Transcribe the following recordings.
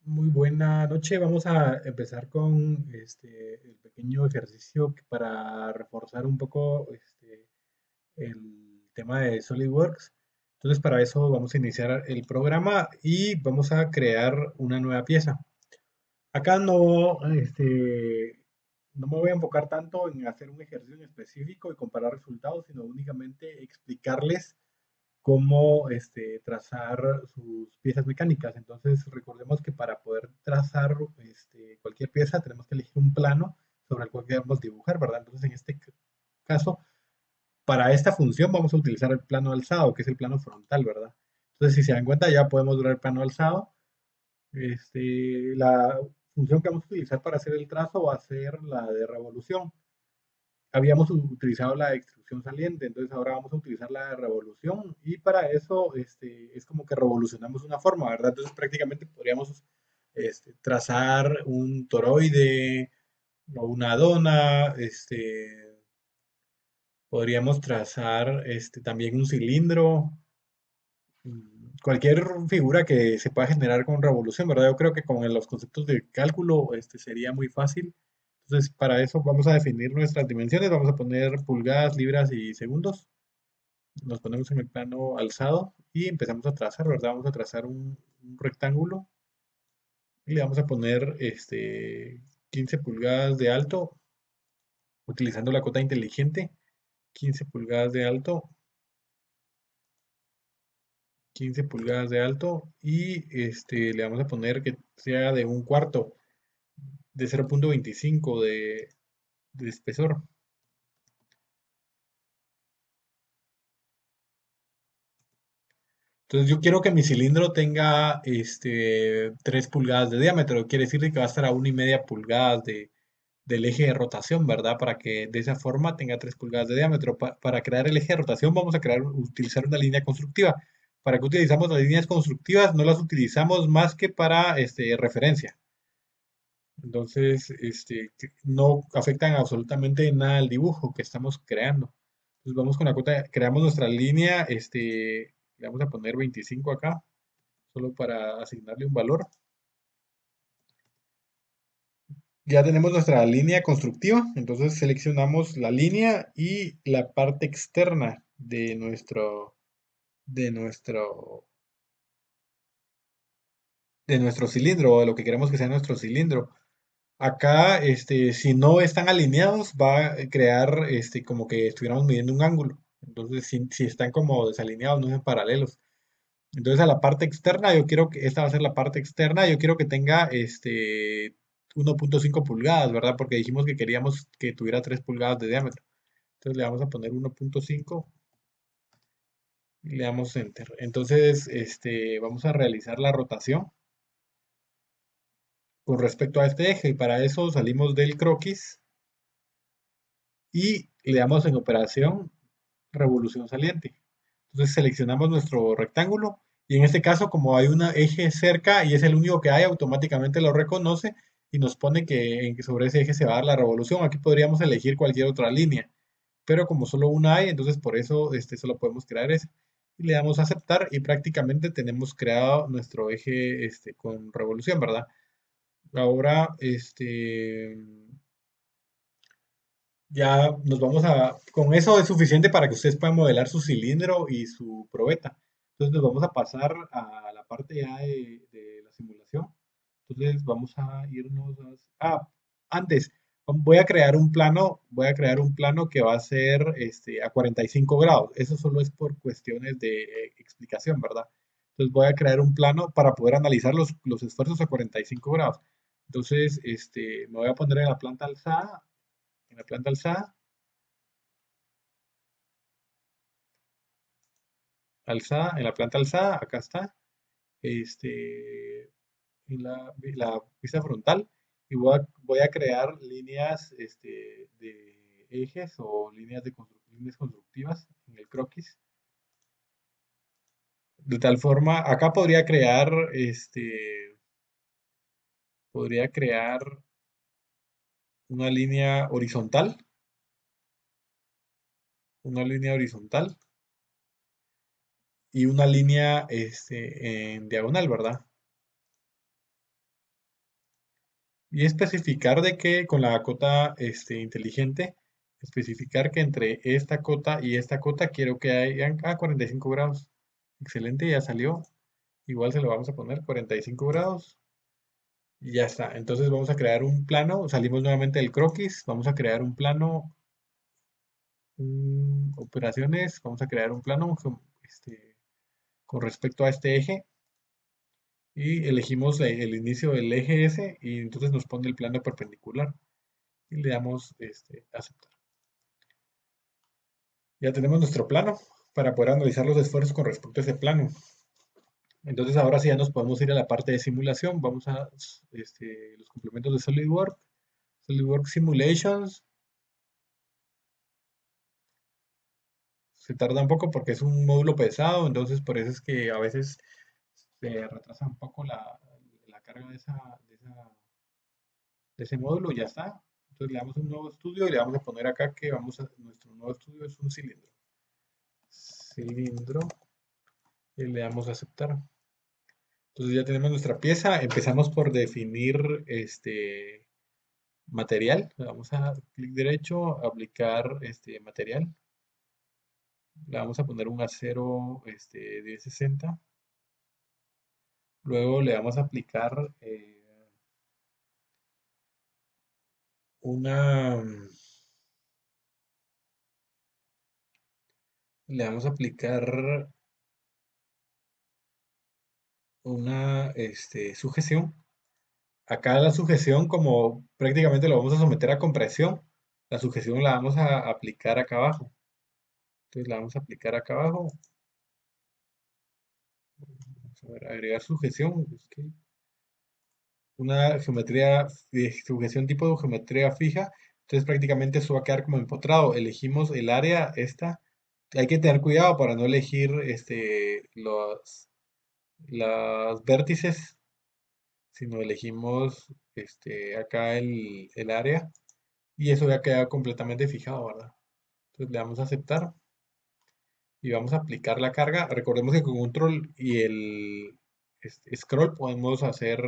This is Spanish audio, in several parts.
Muy buena noche. Vamos a empezar con el pequeño ejercicio para reforzar un poco el tema de SolidWorks. Entonces, para eso vamos a iniciar el programa y vamos a crear una nueva pieza. Acá no me voy a enfocar tanto en hacer un ejercicio en específico y comparar resultados, sino únicamente explicarles cómo trazar sus piezas mecánicas. Entonces, recordemos que para poder trazar cualquier pieza tenemos que elegir un plano sobre el cual queremos dibujar, ¿verdad? Entonces, en este caso, para esta función vamos a utilizar el plano alzado, que es el plano frontal, ¿verdad? Entonces, si se dan cuenta, ya podemos ver el plano alzado. La función que vamos a utilizar para hacer el trazo va a ser la de revolución. Habíamos utilizado la extrusión saliente, entonces ahora vamos a utilizar la revolución y para eso es como que revolucionamos una forma, ¿verdad? Entonces prácticamente podríamos trazar un toroide o una dona, podríamos trazar también un cilindro, cualquier figura que se pueda generar con revolución, ¿verdad? Yo creo que con los conceptos de cálculo sería muy fácil. Entonces, para eso vamos a definir nuestras dimensiones, vamos a poner pulgadas, libras y segundos. Nos ponemos en el plano alzado y empezamos a trazar, ¿verdad? Vamos a trazar un rectángulo y le vamos a poner 15 pulgadas de alto, utilizando la cota inteligente, 15 pulgadas de alto, 15 pulgadas de alto y le vamos a poner que sea de un cuarto, de 0,25 de espesor. Entonces yo quiero que mi cilindro tenga 3 pulgadas de diámetro, quiere decir que va a estar a 1,5 pulgadas del eje de rotación, ¿verdad? Para que de esa forma tenga 3 pulgadas de diámetro. Para crear el eje de rotación vamos a utilizar una línea constructiva. ¿Para qué utilizamos las líneas constructivas? No las utilizamos más que para referencia. Entonces, que no afectan absolutamente nada al dibujo que estamos creando. Entonces vamos con la cuota, creamos nuestra línea, le vamos a poner 25 acá, solo para asignarle un valor. Ya tenemos nuestra línea constructiva, entonces seleccionamos la línea y la parte externa de nuestro, de nuestro cilindro, o de lo que queremos que sea nuestro cilindro. Acá, si no están alineados, va a crear, como que estuviéramos midiendo un ángulo. Entonces, si están como desalineados, no son paralelos. Entonces, a la parte externa, yo quiero que, esta va a ser la parte externa, yo quiero que tenga, 1,5 pulgadas, ¿verdad? Porque dijimos que queríamos que tuviera 3 pulgadas de diámetro. Entonces, le vamos a poner 1,5 y le damos Enter. Entonces, vamos a realizar la rotación con respecto a este eje y para eso salimos del croquis y le damos en operación revolución saliente. Entonces seleccionamos nuestro rectángulo y en este caso como hay un eje cerca y es el único que hay, automáticamente lo reconoce y nos pone que sobre ese eje se va a dar la revolución. Aquí podríamos elegir cualquier otra línea, pero como solo una hay, entonces por eso solo podemos crear ese. Y le damos a aceptar y prácticamente tenemos creado nuestro eje con revolución, ¿verdad? Ahora, ya nos vamos con eso es suficiente para que ustedes puedan modelar su cilindro y su probeta. Entonces nos vamos a pasar a la parte ya de la simulación. Entonces vamos a irnos antes, voy a crear un plano que va a ser a 45 grados. Eso solo es por cuestiones de explicación, ¿verdad? Entonces voy a crear un plano para poder analizar los esfuerzos a 45 grados. Entonces, me voy a poner en la planta alzada, en la planta alzada, acá está, en la pista frontal, y voy a crear líneas de ejes o líneas constructivas en el croquis. De tal forma, acá podría crear una una línea horizontal y una línea en diagonal, ¿verdad? y especificar de que con la cota inteligente, especificar que entre esta cota y esta cota quiero que hayan 45 grados. Excelente, ya salió. Igual se lo vamos a poner 45 grados y ya está. Entonces vamos a crear un plano, salimos nuevamente del croquis, vamos a crear un plano, operaciones, vamos a crear un plano con respecto a este eje y elegimos el inicio del eje S y entonces nos pone el plano perpendicular y le damos aceptar. Ya tenemos nuestro plano para poder analizar los esfuerzos con respecto a ese plano. Entonces ahora sí ya nos podemos ir a la parte de simulación. Vamos a los complementos de SolidWorks, SolidWorks Simulations. Se tarda un poco porque es un módulo pesado, entonces por eso es que a veces se retrasa un poco la carga de ese módulo y ya está. Entonces le damos un nuevo estudio y le vamos a poner acá que nuestro nuevo estudio es un cilindro. Cilindro y le damos a aceptar. Entonces ya tenemos nuestra pieza. Empezamos por definir material. Le vamos a clic derecho, aplicar material. Le vamos a poner un acero 1060. Luego le vamos a aplicar una, le vamos a aplicar una sujeción. Acá la sujeción, como prácticamente lo vamos a someter a compresión, la sujeción la vamos a aplicar acá abajo. Entonces la vamos a aplicar acá abajo. Vamos a ver, agregar sujeción. Una geometría de sujeción tipo de geometría fija. Entonces prácticamente eso va a quedar como empotrado. Elegimos el área esta. Hay que tener cuidado para no elegir las vértices, sino elegimos acá el área y eso ya queda completamente fijado, ¿verdad? Entonces le damos a aceptar y vamos a aplicar la carga. Recordemos que con control y el scroll podemos hacer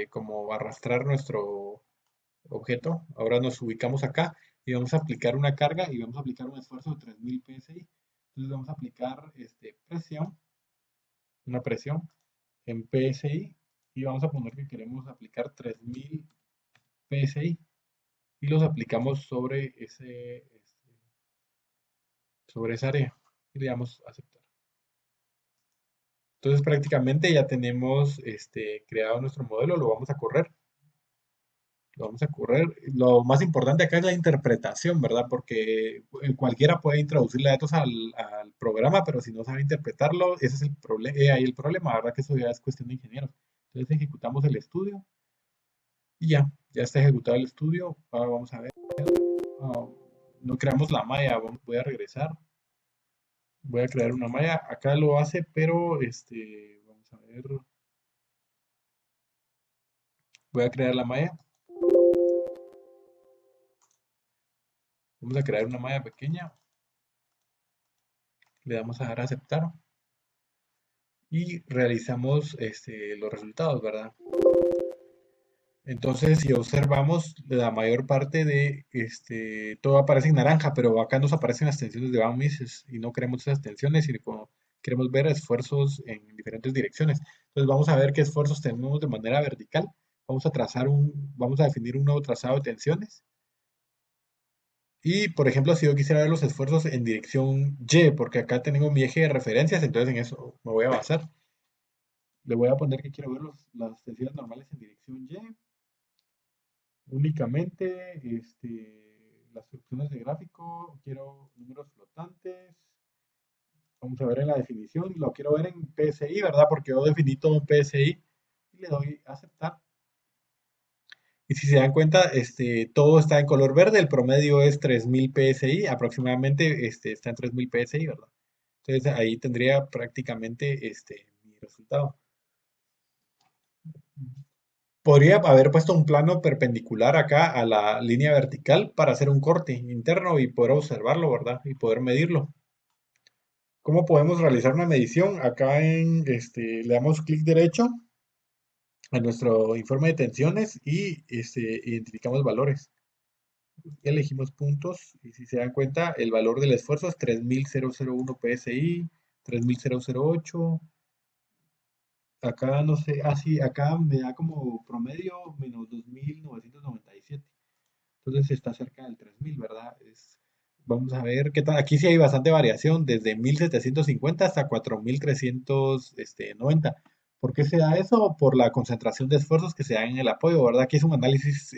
como arrastrar nuestro objeto. Ahora nos ubicamos acá y vamos a aplicar una carga y vamos a aplicar un esfuerzo de 3000 psi. Entonces vamos a aplicar una presión en PSI y vamos a poner que queremos aplicar 3000 PSI y los aplicamos sobre esa área y le damos a aceptar. Entonces prácticamente ya tenemos creado nuestro modelo, lo vamos a correr. Lo vamos a correr. Lo más importante acá es la interpretación, ¿verdad? Porque cualquiera puede introducirle datos al programa, pero si no sabe interpretarlo, ese es el problema, ahí el problema, ¿verdad? Que eso ya es cuestión de ingenieros. Entonces ejecutamos el estudio y ya está ejecutado el estudio. Ahora vamos a ver. ah, no creamos la malla, voy a regresar. Voy a crear una malla. Acá lo hace, pero vamos a ver. Voy a crear la malla. Vamos a crear una malla pequeña. Le damos a dar a aceptar. Y realizamos los resultados, ¿verdad? Entonces, si observamos, la mayor parte de todo aparece en naranja, pero acá nos aparecen las tensiones de Van Mises y no queremos esas tensiones, sino queremos ver esfuerzos en diferentes direcciones. Entonces, vamos a ver qué esfuerzos tenemos de manera vertical. Vamos a definir un nuevo trazado de tensiones. Y, por ejemplo, si yo quisiera ver los esfuerzos en dirección Y, porque acá tengo mi eje de referencias, entonces en eso me voy a basar. Le voy a poner que quiero ver las tensiones normales en dirección Y. Únicamente las opciones de gráfico, quiero números flotantes. Vamos a ver en la definición, lo quiero ver en PSI, ¿verdad? Porque yo definí todo en PSI y le doy a aceptar. Y si se dan cuenta, todo está en color verde, el promedio es 3000 PSI, aproximadamente está en 3000 PSI, ¿verdad? Entonces ahí tendría prácticamente mi resultado. Podría haber puesto un plano perpendicular acá a la línea vertical para hacer un corte interno y poder observarlo, ¿verdad? Y poder medirlo. ¿Cómo podemos realizar una medición? Acá le damos clic derecho a nuestro informe de tensiones y identificamos valores. Elegimos puntos y si se dan cuenta, el valor del esfuerzo es 3001 PSI, 3008. Acá no sé, sí, acá me da como promedio menos 2997. Entonces está cerca del 3000, ¿verdad? Vamos a ver qué tal. Aquí sí hay bastante variación, desde 1750 hasta 4390. ¿Por qué se da eso? Por la concentración de esfuerzos que se dan en el apoyo, ¿verdad? Aquí es un análisis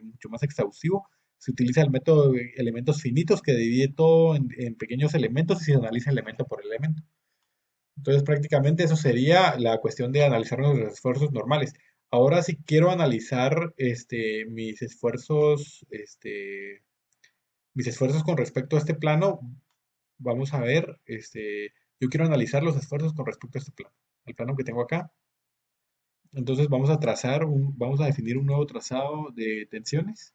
mucho más exhaustivo. Se utiliza el método de elementos finitos que divide todo en pequeños elementos y se analiza elemento por elemento. Entonces, prácticamente eso sería la cuestión de analizar los esfuerzos normales. Ahora, si quiero analizar mis esfuerzos con respecto a este plano, vamos a ver, yo quiero analizar los esfuerzos con respecto a este plano, el plano que tengo acá. Entonces, vamos a definir un nuevo trazado de tensiones.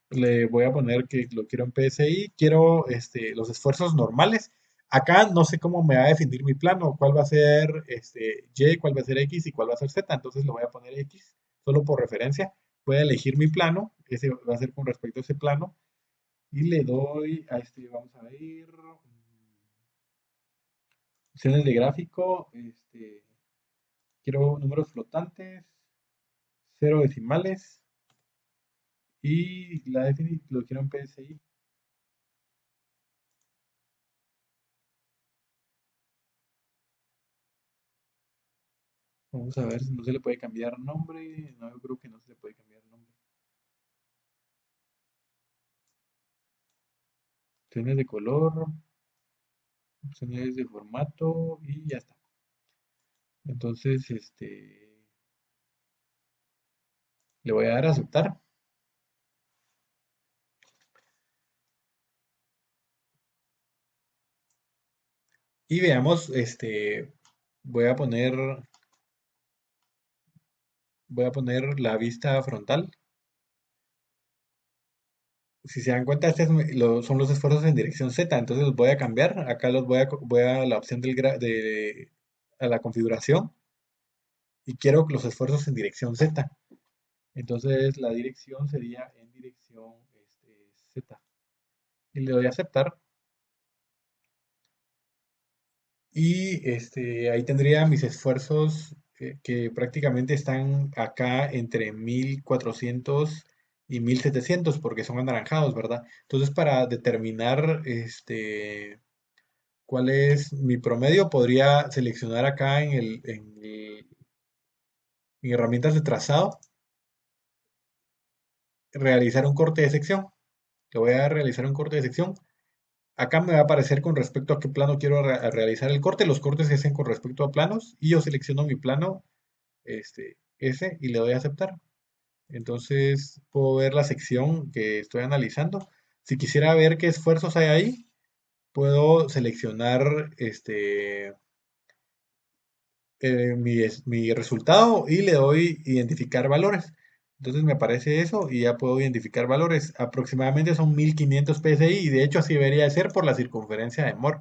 Le voy a poner que lo quiero en PSI, quiero los esfuerzos normales. Acá no sé cómo me va a definir mi plano, cuál va a ser Y, cuál va a ser X y cuál va a ser Z, entonces le voy a poner X, solo por referencia. Voy a elegir mi plano, ese va a ser con respecto a ese plano, y le doy a vamos a ver, opciones de gráfico, quiero números flotantes, cero decimales, y lo quiero en PSI. Vamos a ver si no se le puede cambiar nombre. No, yo creo que no se le puede cambiar nombre. Opciones de color, opciones de formato y ya está. Entonces, le voy a dar a aceptar y veamos, voy a poner, voy a poner la vista frontal. Si se dan cuenta, son los esfuerzos en dirección Z, entonces los voy a cambiar. Acá voy a la opción a la configuración y quiero los esfuerzos en dirección Z. Entonces la dirección sería en dirección Z. Y le doy a aceptar. Y ahí tendría mis esfuerzos que prácticamente están acá entre 1400 y 1700 porque son anaranjados, ¿verdad? Entonces para determinar cuál es mi promedio, podría seleccionar acá en herramientas de trazado, realizar un corte de sección. Le voy a realizar un corte de sección. Acá me va a aparecer con respecto a qué plano quiero realizar el corte. Los cortes se hacen con respecto a planos y yo selecciono mi plano, ese, y le doy a aceptar. Entonces puedo ver la sección que estoy analizando. Si quisiera ver qué esfuerzos hay ahí, puedo seleccionar mi resultado y le doy identificar valores. Entonces me aparece eso y ya puedo identificar valores. Aproximadamente son 1500 PSI y de hecho así debería de ser por la circunferencia de Moore,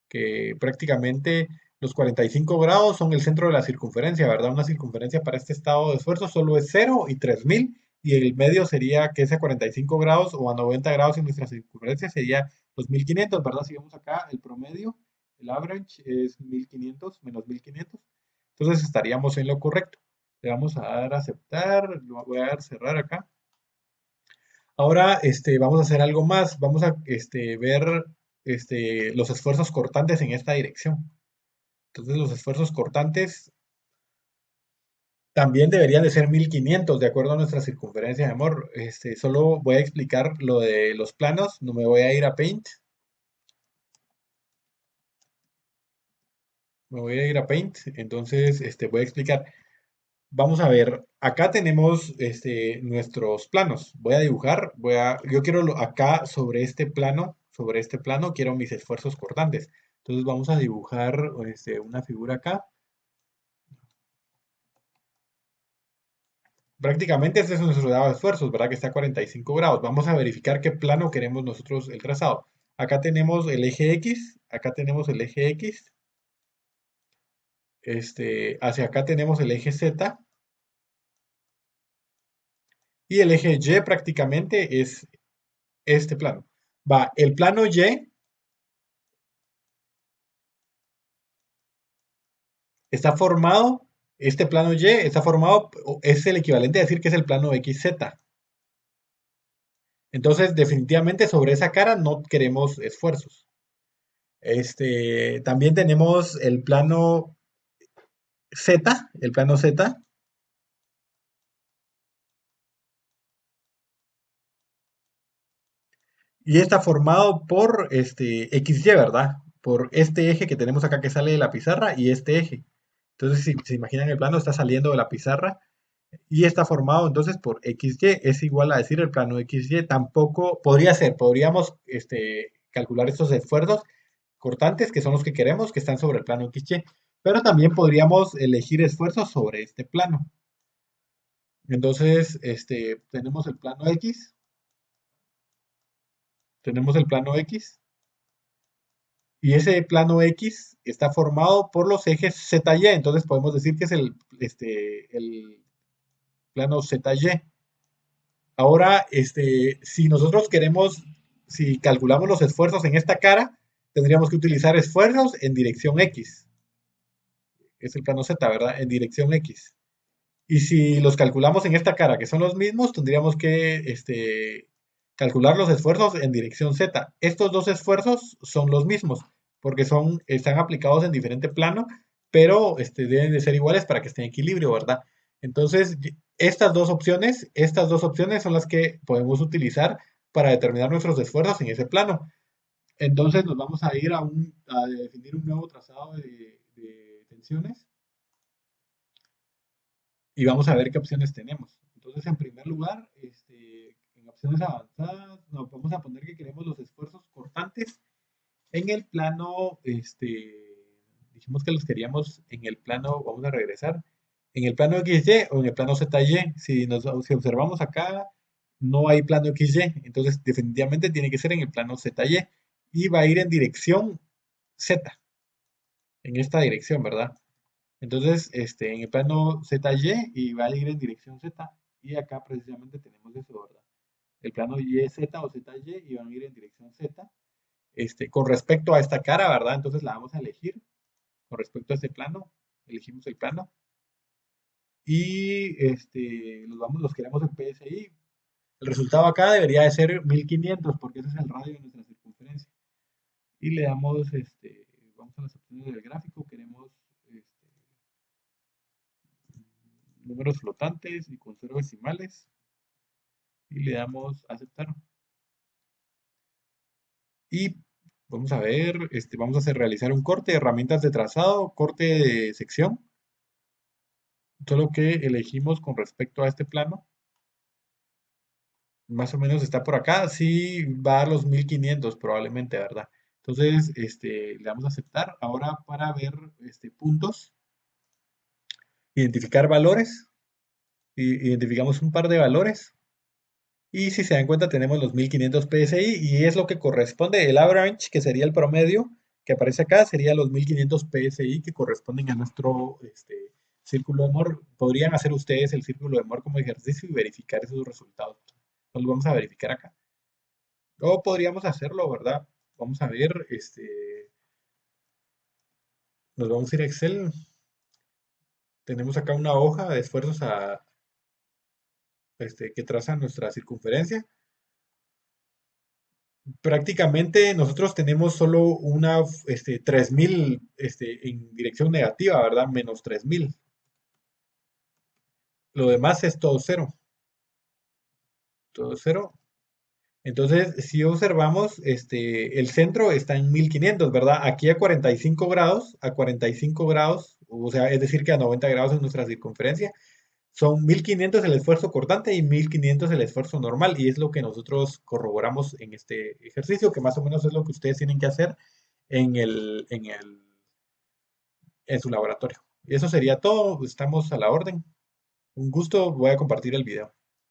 que prácticamente los 45 grados son el centro de la circunferencia, ¿verdad? Una circunferencia para este estado de esfuerzo solo es 0 y 3000 y el medio sería que es a 45 grados o a 90 grados en nuestra circunferencia sería los 1500, ¿verdad? Si vemos acá el promedio, el average es 1500 menos 1500, entonces estaríamos en lo correcto. Le vamos a dar a aceptar, lo voy a dar cerrar acá. Ahora, vamos a hacer algo más. Vamos a ver los esfuerzos cortantes en esta dirección. Entonces, los esfuerzos cortantes también deberían de ser 1500 de acuerdo a nuestra circunferencia de amor. Solo voy a explicar lo de los planos. No me voy a ir a Paint. Me voy a ir a Paint. Entonces, voy a explicar. Vamos a ver, acá tenemos nuestros planos. Voy a dibujar, yo quiero acá sobre este plano quiero mis esfuerzos cortantes. Entonces vamos a dibujar una figura acá. Prácticamente este es nuestro dado de esfuerzos, ¿verdad? Que está a 45 grados. Vamos a verificar qué plano queremos nosotros el trazado. Acá tenemos el eje X, acá tenemos el eje X Hacia acá tenemos el eje Z y el eje Y prácticamente es este plano. Va, el plano Y está formado, este plano Y está formado, es el equivalente a decir que es el plano XZ. Entonces, definitivamente sobre esa cara no queremos esfuerzos. También tenemos el plano Z, el plano Z, y está formado por XY, ¿verdad? Por este eje que tenemos acá que sale de la pizarra y este eje. Entonces, si se imaginan el plano, está saliendo de la pizarra y está formado entonces por XY, es igual a decir el plano XY. Tampoco podría ser, podríamos calcular estos esfuerzos cortantes, que son los que queremos, que están sobre el plano XY, pero también podríamos elegir esfuerzos sobre este plano. Entonces, tenemos el plano X, y ese plano X está formado por los ejes ZY, entonces podemos decir que es el plano ZY. Ahora, si nosotros queremos, si calculamos los esfuerzos en esta cara, tendríamos que utilizar esfuerzos en dirección X. Es el plano Z, ¿verdad? En dirección X. Y si los calculamos en esta cara, que son los mismos, tendríamos que calcular los esfuerzos en dirección Z. Estos dos esfuerzos son los mismos, porque están aplicados en diferente plano, pero deben de ser iguales para que estén en equilibrio, ¿verdad? Entonces, estas dos opciones son las que podemos utilizar para determinar nuestros esfuerzos en ese plano. Entonces, nos vamos a ir a definir un nuevo trazado de tensiones y vamos a ver qué opciones tenemos. Entonces, en primer lugar, en opciones avanzadas, nos vamos a poner que queremos los esfuerzos cortantes en el plano, dijimos que los queríamos en el plano, vamos a regresar, en el plano XY o en el plano ZY. Si observamos acá, no hay plano XY, entonces definitivamente tiene que ser en el plano ZY y va a ir en dirección Z, en esta dirección, ¿verdad? Entonces, en el plano ZY y va a ir en dirección Z. Y acá precisamente tenemos eso, ¿verdad? El plano YZ o ZY y van a ir en dirección Z. Con respecto a esta cara, ¿verdad? Entonces la vamos a elegir. Con respecto a este plano, elegimos el plano. Y los queremos en PSI. El resultado acá debería de ser 1500 porque ese es el radio de nuestra circunferencia. Y le damos, vamos a las opciones del gráfico. Queremos números flotantes y con cero decimales y le damos aceptar. Y vamos a ver, vamos a realizar un corte, herramientas de trazado, corte de sección, solo que elegimos con respecto a este plano, más o menos está por acá, sí va a los 1500 probablemente, ¿verdad? Entonces, le damos a aceptar. Ahora para ver puntos, identificar valores, identificamos un par de valores. Y si se dan cuenta, tenemos los 1500 PSI y es lo que corresponde, el average, que sería el promedio que aparece acá, sería los 1500 PSI que corresponden a nuestro círculo de Moore. Podrían hacer ustedes el círculo de Moore como ejercicio y verificar esos resultados. Los vamos a verificar acá. O podríamos hacerlo, ¿verdad? Vamos a ver, nos vamos a ir a Excel. Tenemos acá una hoja de esfuerzos que traza nuestra circunferencia. Prácticamente nosotros tenemos solo una 3000 en dirección negativa, ¿verdad? Menos 3000. Lo demás es todo cero. Todo cero. Entonces, si observamos, el centro está en 1500, ¿verdad? Aquí a 45 grados, o sea, es decir, que a 90 grados en nuestra circunferencia, son 1500 el esfuerzo cortante y 1500 el esfuerzo normal, y es lo que nosotros corroboramos en este ejercicio, que más o menos es lo que ustedes tienen que hacer en su laboratorio. Y eso sería todo, estamos a la orden. Un gusto, voy a compartir el video.